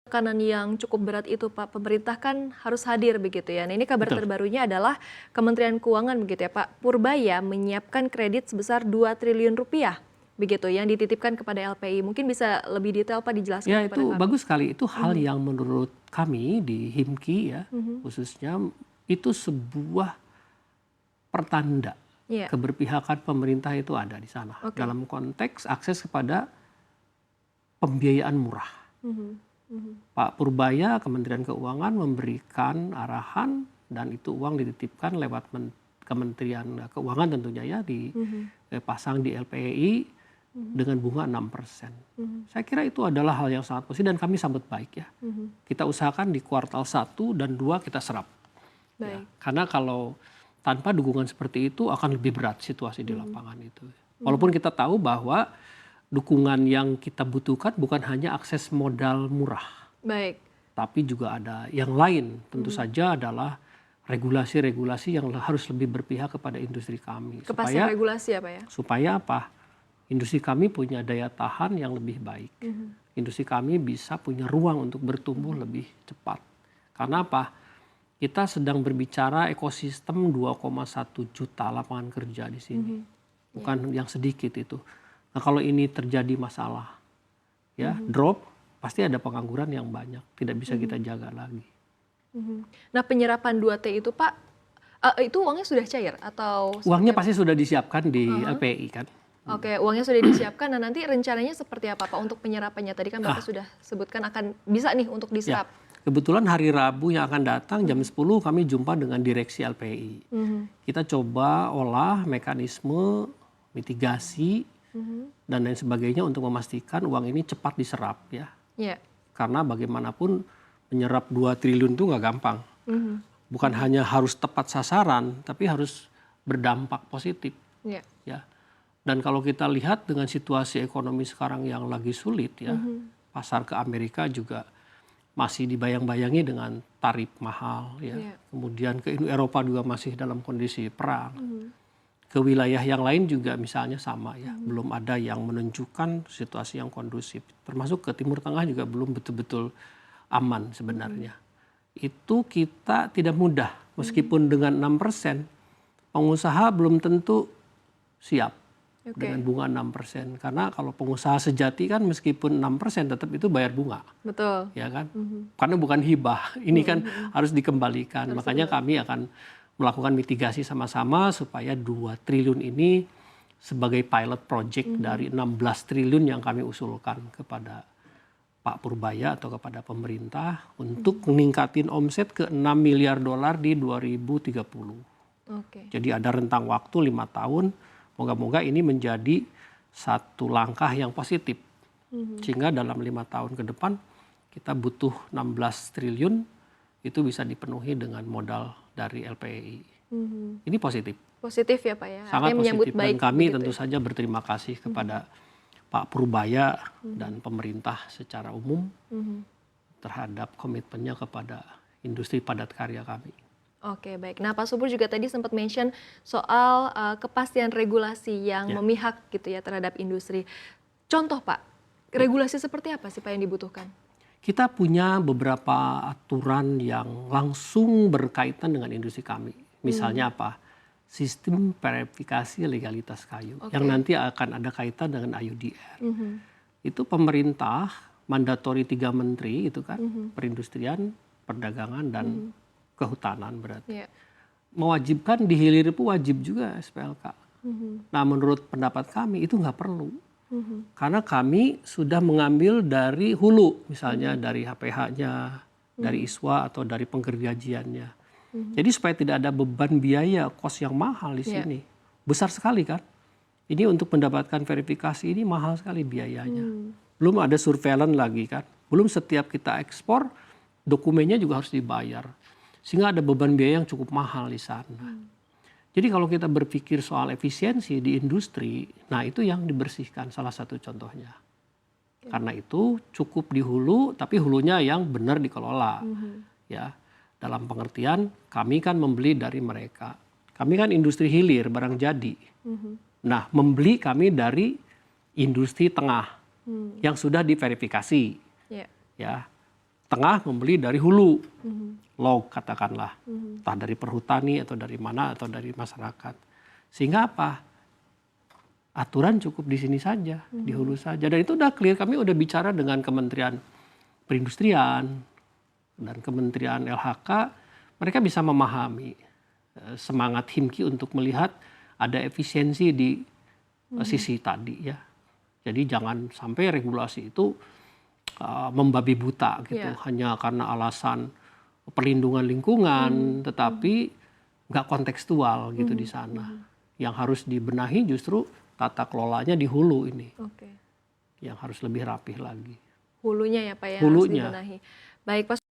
Tekanan yang cukup berat itu Pak, pemerintah kan harus hadir begitu ya. Nah ini kabar Betul. terbarunya adalah Kementerian Keuangan begitu ya Pak, Purbaya menyiapkan kredit sebesar 2 triliun rupiah begitu yang dititipkan kepada LPI. Mungkin bisa lebih detail Pak dijelaskan Ya kepada itu kami. bagus sekali. Itu hal yang menurut kami di HIMKI ya khususnya itu sebuah pertanda Iya, keberpihakan pemerintah itu ada di sana. oke. Dalam konteks akses kepada pembiayaan murah. Mhm, mhm. Pak Purbaya, Kementerian Keuangan memberikan arahan dan itu uang dititipkan lewat Kementerian Keuangan tentunya ya dipasang di LPI dengan bunga 6%. Saya kira itu adalah hal yang sangat positif dan kami sambut baik ya. Kita usahakan di kuartal 1 dan 2 kita serap. Ya. Baik. Karena kalau tanpa dukungan seperti itu akan lebih berat situasi di lapangan itu. Walaupun kita tahu bahwa dukungan yang kita butuhkan bukan hanya akses modal murah, Baik. tapi juga ada yang lain. Tentu saja adalah regulasi-regulasi yang harus lebih berpihak kepada industri kami. Kepastian regulasi ya Pak ya. Supaya apa? Industri kami punya daya tahan yang lebih baik. Industri kami bisa punya ruang untuk bertumbuh lebih cepat. Karena apa? Kita sedang berbicara ekosistem 2,1 juta lapangan kerja di sini. Bukan yang sedikit itu. Nah, kalau ini terjadi masalah, ya drop, pasti ada pengangguran yang banyak. Tidak bisa kita jaga lagi. Nah penyerapan 2T itu Pak, itu uangnya sudah cair atau Uangnya seperti apa? pasti sudah disiapkan di LPI kan. Oke, uangnya sudah disiapkan. Nah nanti rencananya seperti apa Pak untuk penyerapannya? Tadi kan Bapak sudah sebutkan akan bisa nih untuk Ya, diserap. kebetulan hari Rabu yang akan datang jam 10 kami jumpa dengan direksi LPI. Kita coba olah mekanisme mitigasi dan lain sebagainya untuk memastikan uang ini cepat diserap ya. Iya. Karena bagaimanapun menyerap 2 triliun itu nggak gampang. Bukan hanya harus tepat sasaran, tapi harus berdampak positif. Iya. Ya. Dan kalau kita lihat dengan situasi ekonomi sekarang yang lagi sulit ya, pasar ke Amerika juga masih dibayang-bayangi dengan tarif mahal ya. Iya. Kemudian ke Eropa juga masih dalam kondisi perang. Ke wilayah yang lain juga misalnya sama ya, belum ada yang menunjukkan situasi yang kondusif. Termasuk ke Timur Tengah juga belum betul-betul aman sebenarnya. Itu kita tidak mudah, meskipun dengan 6%, pengusaha belum tentu siap dengan bunga 6%. Karena kalau pengusaha sejati kan meskipun 6% tetap itu bayar bunga. Betul. Ya kan? Karena bukan hibah, ini kan harus dikembalikan. Makanya kami akan melakukan mitigasi sama-sama supaya 2 triliun ini sebagai pilot project dari 16 triliun yang kami usulkan kepada Pak Purbaya atau kepada pemerintah untuk meningkatin omset ke 6 miliar dolar di 2030. Oke. Jadi ada rentang waktu 5 tahun, moga-moga ini menjadi satu langkah yang positif. Sehingga dalam 5 tahun ke depan kita butuh 16 triliun itu bisa dipenuhi dengan modal dari LPI. Ini positif. Positif ya Pak ya. Sangat Artinya menyambut positif. baik Dan kami begitu tentu ya. saja berterima kasih kepada Pak Purbaya dan pemerintah secara umum terhadap komitmennya kepada industri padat karya kami. Oke, baik. Nah, Pak Subur juga tadi sempat mention soal kepastian regulasi yang memihak gitu ya terhadap industri. Contoh Pak, regulasi seperti apa sih Pak yang dibutuhkan? Kita punya beberapa aturan yang langsung berkaitan dengan industri kami. Misalnya apa? Sistem verifikasi legalitas kayu yang nanti akan ada kaitan dengan IUDR. Itu pemerintah mandatori 3 menteri itu kan, perindustrian, perdagangan dan kehutanan berarti. Iya. Mewajibkan di hilir itu wajib juga SPLK. Nah menurut pendapat kami itu nggak perlu. Karena kami sudah mengambil dari hulu, misalnya dari HPH-nya, dari ISWA atau dari penggergajiannya. Jadi supaya tidak ada beban biaya, kos yang mahal di sini. Besar sekali kan. Ini untuk mendapatkan verifikasi ini mahal sekali biayanya. Belum ada surveillance lagi kan. Belum setiap kita ekspor, dokumennya juga harus dibayar. Sehingga ada beban biaya yang cukup mahal di sana. Jadi kalau kita berpikir soal efisiensi di industri, nah itu yang dibersihkan salah satu contohnya. Karena itu cukup di hulu, tapi hulunya yang benar dikelola. Ya, dalam pengertian kami kan membeli dari mereka. Kami kan industri hilir, barang jadi. Nah, membeli kami dari industri tengah yang sudah diverifikasi. Iya. Ya, tengah membeli dari hulu, log katakanlah, entah dari perhutani atau dari mana atau dari masyarakat. Sehingga apa? Aturan cukup di sini saja, di hulu saja. Dan itu udah clear, kami udah bicara dengan Kementerian Perindustrian dan Kementerian LHK, mereka bisa memahami semangat Himki untuk melihat ada efisiensi di sisi tadi ya. Jadi jangan sampai regulasi itu membabi buta gitu, hanya karena alasan perlindungan lingkungan, tetapi nggak kontekstual gitu di sana. Yang harus dibenahi justru tata kelolanya di hulu ini, yang harus lebih rapih lagi. Hulunya ya Pak ya, Hulunya. harus dibenahi. Baik Pak.